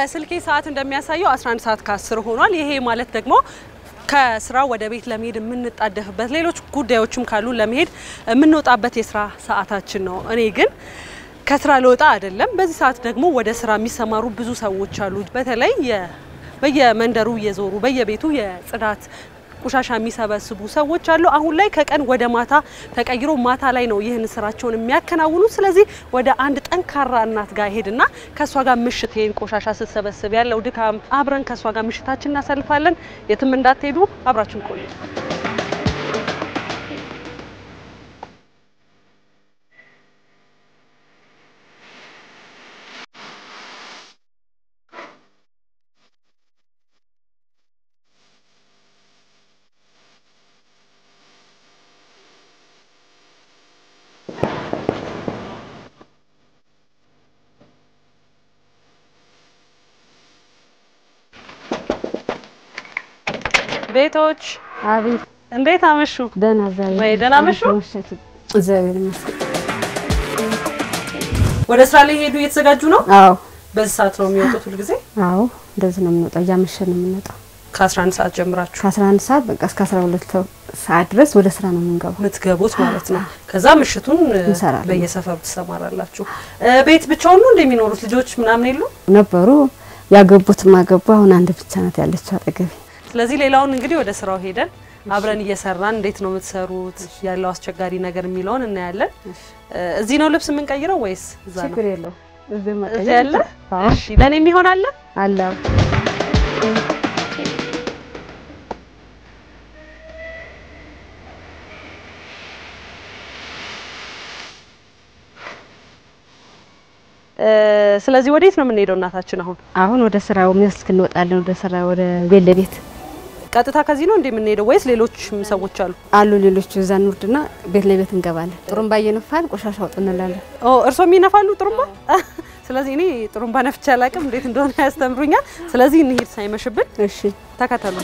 የስልኬ ሰዓት እንደሚያሳየው 11 ሰዓት ከ10 ሆኗል። ይሄ ማለት ደግሞ ከስራ ወደ ቤት ለመሄድ የምንጣደፍበት ሌሎች ጉዳዮችም ካሉ ለመሄድ የምንወጣበት የስራ ሰዓታችን ነው። እኔ ግን ከስራ ልወጣ አይደለም። በዚህ ሰዓት ደግሞ ወደ ስራ የሚሰማሩ ብዙ ሰዎች አሉ። በተለይ በየመንደሩ እየዞሩ በየቤቱ የጽዳት ቆሻሻ የሚሰበስቡ ሰዎች አሉ። አሁን ላይ ከቀን ወደ ማታ ተቀይሮ ማታ ላይ ነው ይህን ስራቸውን የሚያከናውኑ። ስለዚህ ወደ አንድ ጠንካራ እናት ጋር ሄድና ከሷ ጋር ምሽት ይሄን ቆሻሻ ስትሰበስብ ያለው ድካም አብረን ከሷ ጋር ምሽታችን እናሳልፋለን። የትም እንዳትሄዱ አብራችን ቆዩ። ቤቶች አቤት እንዴት አመሹ? ደህና ዛሬ ወይ ደህና አመሹ? እግዚአብሔር ይመስገን። ወደ ስራ ላይ ሄዱ እየተዘጋጁ ነው? አዎ። በዚህ ሰዓት ነው የሚወጡት ሁሉ ጊዜ? አዎ፣ እንደዚህ ነው የምንወጣው። ያመሸን ነው የምንወጣው። ከ11 ሰዓት ጀምራችሁ? ከ11 ሰዓት በቃ እስከ 12 ሰዓት ድረስ ወደ ስራ ነው የምንገባው። ምትገቡት ማለት ነው። ከዛ ምሽቱን በየሰፈሩ ተሰማራላችሁ። ቤት ብቻውን ነው እንደሚኖሩት? ልጆች ምናምን የሉ ነበሩ? ያገቡት ማገቡ። አሁን አንድ ብቻ ናት ያለችው አጠገቤ። ስለዚህ ሌላውን እንግዲህ ወደ ስራው ሄደን አብረን እየሰራን እንዴት ነው የምትሰሩት ያለው አስቸጋሪ ነገር የሚለውን እናያለን። እዚህ ነው ልብስ የምንቀይረው ወይስ እዛ ነው? ችግር የለው። እዚህ መቀየር ያለ? እሺ ለኔም ይሆናል አለ። ስለዚህ ወዴት ነው የምንሄደው እናታችን? አሁን ወደ ስራው መስክ እንወጣለን። ወደ ስራ ወደ ቤት ቀጥታ ከዚህ ነው እንደምንሄደው ወይስ ሌሎች ሰዎች አሉ? ሌሎች እዛ እንወርድና ቤት እንገባለን። ጥሩምባ እየነፋን ቆሻሻ አውጡ እንላለን። እርሶ የሚነፋሉ ጥሩምባ? ስለዚህ እኔ ጥሩምባ ነፍቼ አላውቅም፣ እንዴት እንደሆነ ያስተምሩኛል። ስለዚህ እንሂድ ሳይመሽብን። እሺ ተከተሉ።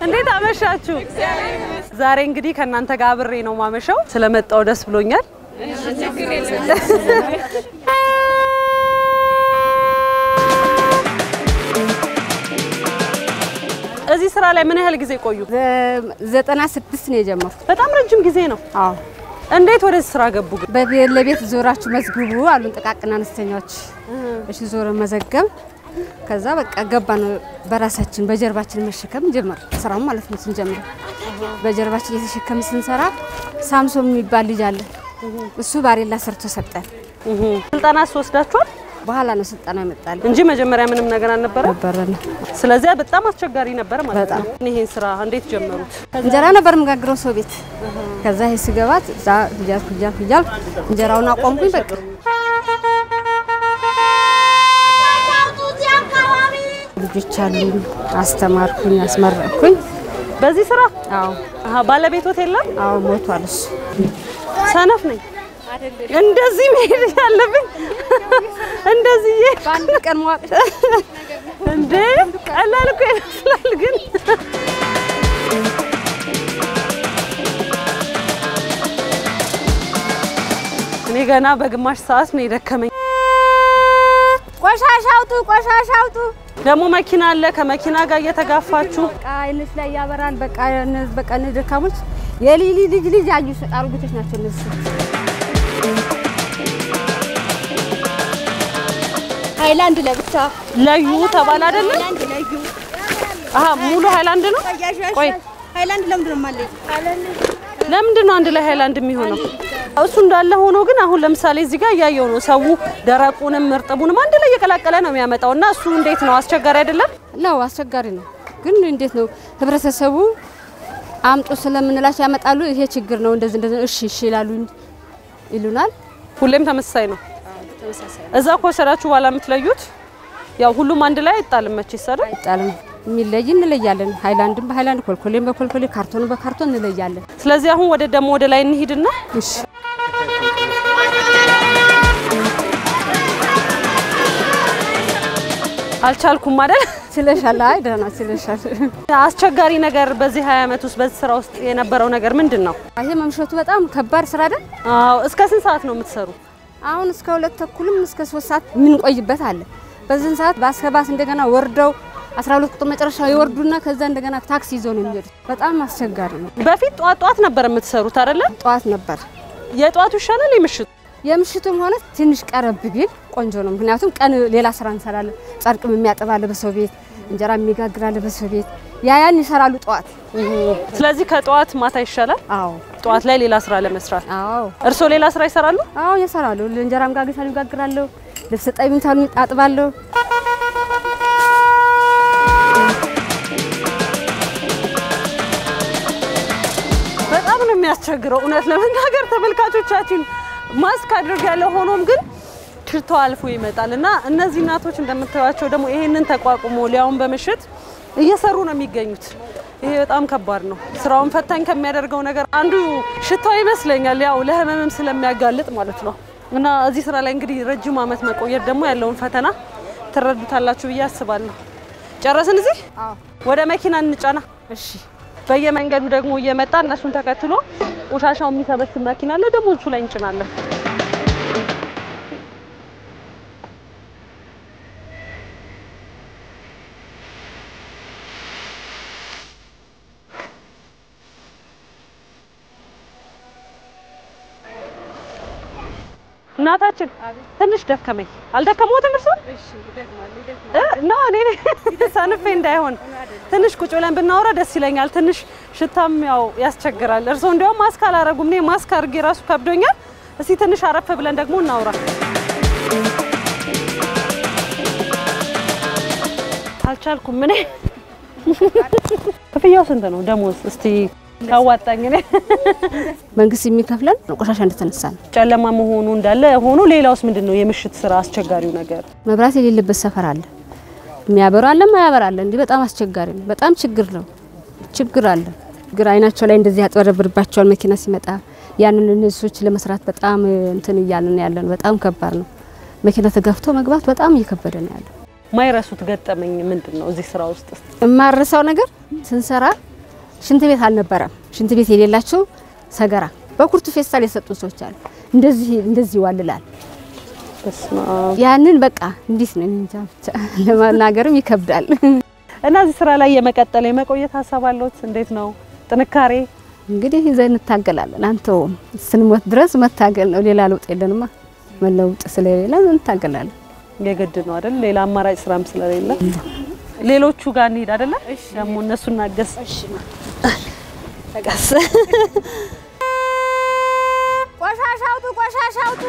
እንዴት አመሻችሁ? ዛሬ እንግዲህ ከእናንተ ጋር አብሬ ነው ማመሻው። ስለመጣው ደስ ብሎኛል። እዚህ ስራ ላይ ምን ያህል ጊዜ ቆዩ? 96 ነው የጀመርኩት። በጣም ረጅም ጊዜ ነው። አዎ። እንዴት ወደ ስራ ገቡ? ለቤት ዞራችሁ መዝግቡ አሉን ጥቃቅና አነስተኛዎች። እሺ ዞረ መዘገብ። ከዛ በቃ ገባን። በራሳችን በጀርባችን መሸከም ጀመር ስራው ማለት ነው። ስንጀምር በጀርባችን እየተሸከም ስንሰራ ሳምሶን የሚባል ልጅ አለ። እሱ ባሬላ ሰርቶ ሰጠን። ስልጣና ወስዳችኋል? በኋላ ነው ስልጣና ይመጣል እንጂ መጀመሪያ ምንም ነገር አልነበረም። ስለዚህ በጣም አስቸጋሪ ነበር ማለት ነው። ይሄን ስራ እንዴት ጀመሩት? እንጀራ ነበር መጋግረው ሰው ቤት። ከዛ ይሄ ሲገባት ዛ ሁጃል እንጀራውን አቆምኩኝ። በቃ ልጆች አሉኝ፣ አስተማርኩኝ፣ አስመረቅኩኝ በዚህ ስራ። አዎ። ባለቤቶት የለም? አዎ ሞቷል። እሱ ሰነፍ ነኝ እንደዚህ መሄድ ያለብኝ እንደዚህ በአንድ ቀን መዋቅ እንዴ ቀላል እኮ ይመስላል ግን እኔ ገና በግማሽ ሰዓት ነው የደከመኝ። ቆሻሻውጡ ደግሞ መኪና አለ። ከመኪና ጋር እየተጋፋችሁ አይንሽ ላይ ያበራል። በቃ ደካሞች የሊሊ ልጅ አዩ አርጉቶች ናቸው እነሱ። ሃይላንድ ለብቻ ለዩ ተባለ አይደል? ሙሉ ሃይላንድ ነው። ቆይ ሃይላንድ ለምንድነው ማለት? ለምንድነው አንድ ላይ ሃይላንድ የሚሆነው? እሱ እንዳለ ሆኖ ግን አሁን ለምሳሌ እዚህ ጋር ያያየው ነው ሰው ደረቁንም እርጥቡንም አንድ ላይ እየቀላቀለ ነው የሚያመጣውና እሱ እንዴት ነው አስቸጋሪ አይደለም? ነው አስቸጋሪ ነው። ግን እንዴት ነው ህብረተሰቡ አምጡ ስለምንላቸው ያመጣሉ። ይሄ ችግር ነው እንደዚህ እሺ ይሉናል። ሁሌም ተመሳሳይ ነው። እዛ ኮሰራችሁ ባላ የምትለዩት ያው ሁሉም አንድ ላይ አይጣልም መቼስ አይደል? አይጣልም። የሚለይ እንለያለን። ሃይላንድም በሃይላንድ ኮልኮሌም በኮልኮሌ ካርቶን በካርቶን እንለያለን። ስለዚህ አሁን ወደ ላይ እንሂድና እሺ አልቻልኩም አይደል? ስለሻላ አይደና ስለሻል። አስቸጋሪ ነገር በዚህ 20 አመት ውስጥ በዚህ ስራ ውስጥ የነበረው ነገር ምንድነው? ይሄ መምሸቱ በጣም ከባድ ስራ አይደል? አዎ። እስከ ስንት ሰዓት ነው የምትሰሩ? አሁን እስከ 2 ተኩልም እስከ 3 ሰዓት ምን ቆይበት አለ በዚህን ሰዓት ባስከባስ እንደገና ወርደው 12 ቁጥር መጨረሻው ይወርዱና ከዛ እንደገና ታክሲ ይዘው ነው የሚሄዱት በጣም አስቸጋሪ ነው በፊት ጧት ነበር የምትሰሩት አይደለ ጧት ነበር የጧቱ ይሻላል የምሽቱም ሆነ ትንሽ ቀረብ ቢል ቆንጆ ነው ምክንያቱም ቀን ሌላ ስራ እንሰራለን ጻርቅም የሚያጠባለ በሰው ቤት እንጀራ የሚጋግራለ በሰው ቤት ያን ይሰራሉ ጧት ስለዚህ ከጧት ማታ ይሻላል አዎ ጧት ላይ ሌላ ስራ ለመስራት አዎ እርሶ ሌላ ስራ ይሰራሉ አዎ ይሰራሉ እንጀራም ጋግራለሁ ልብስ ጠይምታሉ አጥባለሁ በጣም ነው የሚያስቸግረው እውነት ለመናገር ተመልካቾቻችን ማስክ አድርገው ሆኖም ግን ሽታው አልፎ ይመጣልና እነዚህ እናቶች እንደምታዩቸው ደግሞ ይሄንን ተቋቁሞ ሊያውን በመሽት እየሰሩ ነው የሚገኙት ይሄ በጣም ከባድ ነው ስራውን ፈታኝ ከሚያደርገው ነገር አንዱ ሽታው ይመስለኛል ያው ለህመምም ስለሚያጋልጥ ማለት ነው እና እዚህ ስራ ላይ እንግዲህ ረጅም አመት መቆየት ደግሞ ያለውን ፈተና ተረዱታላችሁ ብዬ አስባለሁ ጨረስን እዚህ አዎ ወደ መኪና እንጫና እሺ በየመንገዱ ደግሞ እየመጣ እነሱን ተከትሎ ቆሻሻው የሚሰበስብ መኪና አለ ደግሞ እሱ ላይ እንጭናለን እናታችን ትንሽ ደከመኝ አልደከመውትም እርሶ እሺ ይደክማል እኔ ሰንፌ እንዳይሆን ትንሽ ቁጭ ብለን ብናወራ ደስ ይለኛል ትንሽ ሽታም ያው ያስቸግራል እርሶ እንደውም ማስክ አላረጉም እኔ ማስክ አርጌ ራሱ ከብዶኛል እስቲ ትንሽ አረፈ ብለን ደግሞ እናውራ አልቻልኩም እኔ ከፍያው ስንት ነው ደሞዝ እስቲ ታዋጣኝ እኔ መንግስት የሚከፍለን ቆሻሻ እንደተነሳን ጨለማ መሆኑ እንዳለ ሆኖ ሌላውስ ምንድነው የምሽት ስራ አስቸጋሪው ነገር መብራት የሌለበት ሰፈር አለ የሚያበራ አለ ማያበራ አለ እንዴ በጣም አስቸጋሪ ነው በጣም ችግር አለ ግራ አይናቸው ላይ እንደዚህ ያጥበረብርባቸዋል መኪና ሲመጣ ያንን እነሱች ለመስራት በጣም እንትን ይያልን ያለን በጣም ከባድ ነው መኪና ተጋፍቶ መግባት በጣም እየከበደ ነው ያለው ማይረሱት ገጠመኝ ምንድነው እዚህ ስራ ውስጥ ማረሳው ነገር ስንሰራ ሽንት ቤት አልነበረም ሽንት ቤት የሌላቸው ሰገራ በኩርቱ ፌስታል የሰጡ ሰዎች አሉ እንደዚህ ዋልላል በስማ ያንን በቃ እንዴት ነው እንጃ ብቻ ለማናገርም ይከብዳል እና እዚህ ስራ ላይ የመቀጠል የመቆየት ሐሳብ አለዎት እንዴት ነው ጥንካሬ እንግዲህ ይዘን እንታገላለን አንተው ስንሞት ድረስ መታገል ነው ሌላ ለውጥ የለንማ መለውጥ ስለሌለ እንታገላለን የግድ ነው አይደል ሌላ አማራጭ ስራም ስለሌለ ሌሎቹ ጋር እንሂድ አይደለ ደግሞ እነሱን እናገስ እሺ ተጋስ ቆሻሻውቱ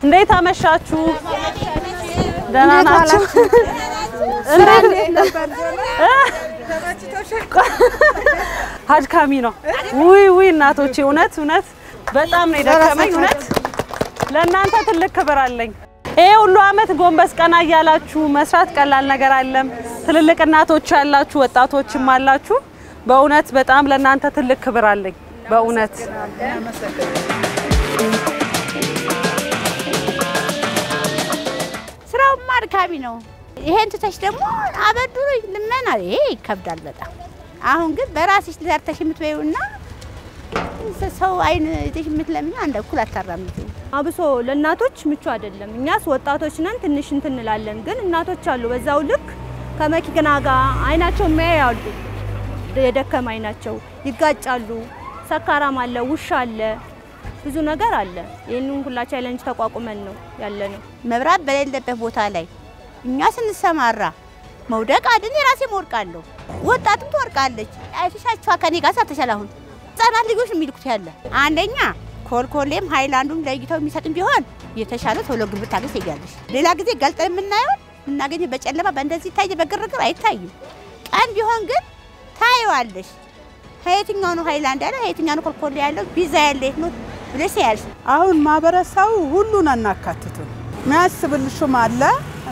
እንዴት አመሻችሁ ደህና ናችሁ እንዴት ነበር አድካሚ ነው ውይ እናቶቼ እውነት በጣም ነው የደከመኝ እውነት ለእናንተ ትልቅ ክብር አለኝ ይሄ ሁሉ አመት ጎንበስ ቀና ያላችሁ መስራት ቀላል ነገር አይደለም ትልልቅ እናቶች ያላችሁ ወጣቶችም አላችሁ በእውነት በጣም ለእናንተ ትልቅ ክብር አለኝ በእውነት ስራው ማድካሚ ነው ይሄን ትተሽ ደግሞ አበዱኝ ልመና ይሄ ይከብዳል በጣም አሁን ግን በራስሽ ዘርተሽ የምትበይውና ሰው አይን እዚህ የምትለምኝ አንድ እኩል አታራምጂ አብሶ ለእናቶች ምቹ አይደለም እኛስ ወጣቶች ነን ትንሽ እንትንላለን ግን እናቶች አሉ በዛው ልክ ከመኪና ጋር አይናቸው የሚያያሉ የደከማ አይናቸው ይጋጫሉ ሰካራም አለ ውሻ አለ ብዙ ነገር አለ ይሄንን ሁላ ቻሌንጅ ተቋቁመን ነው ያለነው መብራት በሌለበት ቦታ ላይ እኛ ስንሰማራ መውደቅ አድን የራሴ ሞርቃለሁ ወጣትም ትወርቃለች አይተሻቸው ከኔ ጋር ሳተሻላሁን ጻናት ልጆች የሚልኩት ያለ አንደኛ ኮልኮሌም ሃይላንዱም ለይተው የሚሰጥም ቢሆን የተሻለ ቶሎ ግብት ታገኛለሽ ሌላ ጊዜ ገልጠን የምናየው እናገኘ በጨለማ በእንደዚህ ታይ በግርግር አይታይም ቀን ቢሆን ግን ታይዋለሽ ሀይትኛው ነው ሃይላንድ ያለ ሀይትኛው ነው ኮልኮሌ ያለው ቢዛ ያለ ነው ብለሽ ያልሽ አሁን ማበረሳው ሁሉን አናካትቱ የሚያስብልሽም አለ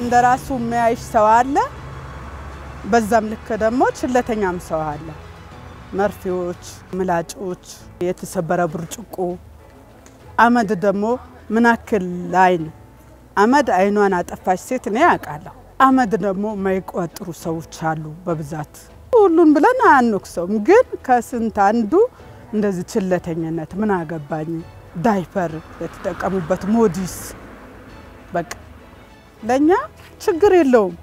እንደራሱ የሚያይሽ ሰው አለ በዛም ልክ ደግሞ ችለተኛም ሰው አለ መርፌዎች ምላጮች የተሰበረ ብርጭቆ አመድ ደግሞ ምናክል ላይን አመድ አይኗን አጠፋች ሴት ነው ያቃለው አመድ ደግሞ ማይቆጥሩ ሰዎች አሉ በብዛት ሁሉን ብለን አንወቅሰውም ግን ከስንት አንዱ እንደዚህ ችለተኝነት ምን አገባኝ ዳይፐር የተጠቀሙበት ሞዲስ በቃ ለኛ ችግር የለውም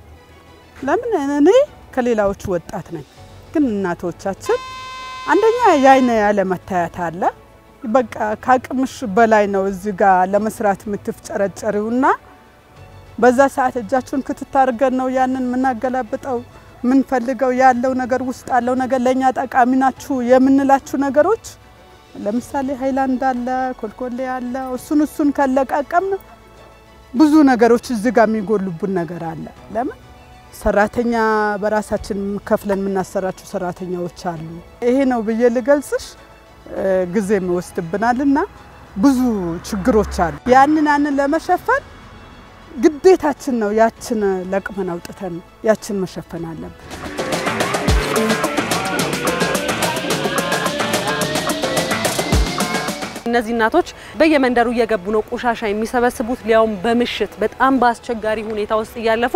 ለምን እኔ ከሌላዎቹ ወጣት ነኝ ግን እናቶቻችን አንደኛ ያይነ ያለ መታየት አለ በቃ ካቅምሽ በላይ ነው እዚህ ጋር ለመስራት ምትፍጨረጨሩና በዛ ሰዓት እጃችሁን ክትታርገን ነው ያንን ምናገላብጠው ምን ፈልገው ያለው ነገር ውስጥ አለው ነገር ለኛ ጠቃሚ ናችሁ የምንላችሁ ነገሮች ለምሳሌ ሃይላንድ አለ ኮልኮሌ አለ እሱን ከለቃቀም ብዙ ነገሮች እዚህ ጋር የሚጎሉብን ነገር አለ ለምን ሰራተኛ በራሳችን ከፍለን ምናሰራቸው ሰራተኛዎች አሉ ይሄ ነው በየ ልገልጽሽ ጊዜ የሚወስድብናልና ብዙ ችግሮች አሉ ያንን ለመሸፈን ግዴታችን ነው ያችን ለቅመን አውጥተን ያችን መሸፈን አለብን እነዚህ እናቶች በየመንደሩ እየገቡ ነው ቆሻሻ የሚሰበስቡት ሊያውም በምሽት በጣም ባስቸጋሪ ሁኔታ ውስጥ ያለፉ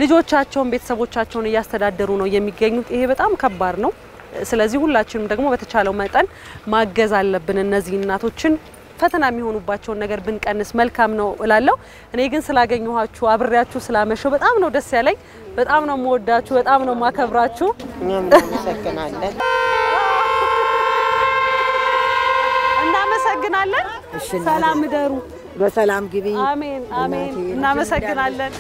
ልጆቻቸውን ቤተሰቦቻቸውን ያስተዳደሩ ነው የሚገኙት ይሄ በጣም ከባድ ነው ስለዚህ ሁላችንም ደግሞ በተቻለው መጠን ማገዝ አለብን እነዚህ እናቶችን ፈተና የሚሆኑባቸው ነገር ብንቀንስ መልካም ነው እላለሁ እኔ ግን ስላገኘኋችሁ አብሬያችሁ ስላመሸው በጣም ነው ደስ ያለኝ በጣም ነው የምወዳችሁ በጣም ነው ማከብራችሁ እናመሰግናለን እናመሰግናለን ሰላም ደሩ በሰላም ግቢ አሜን አሜን እናመሰግናለን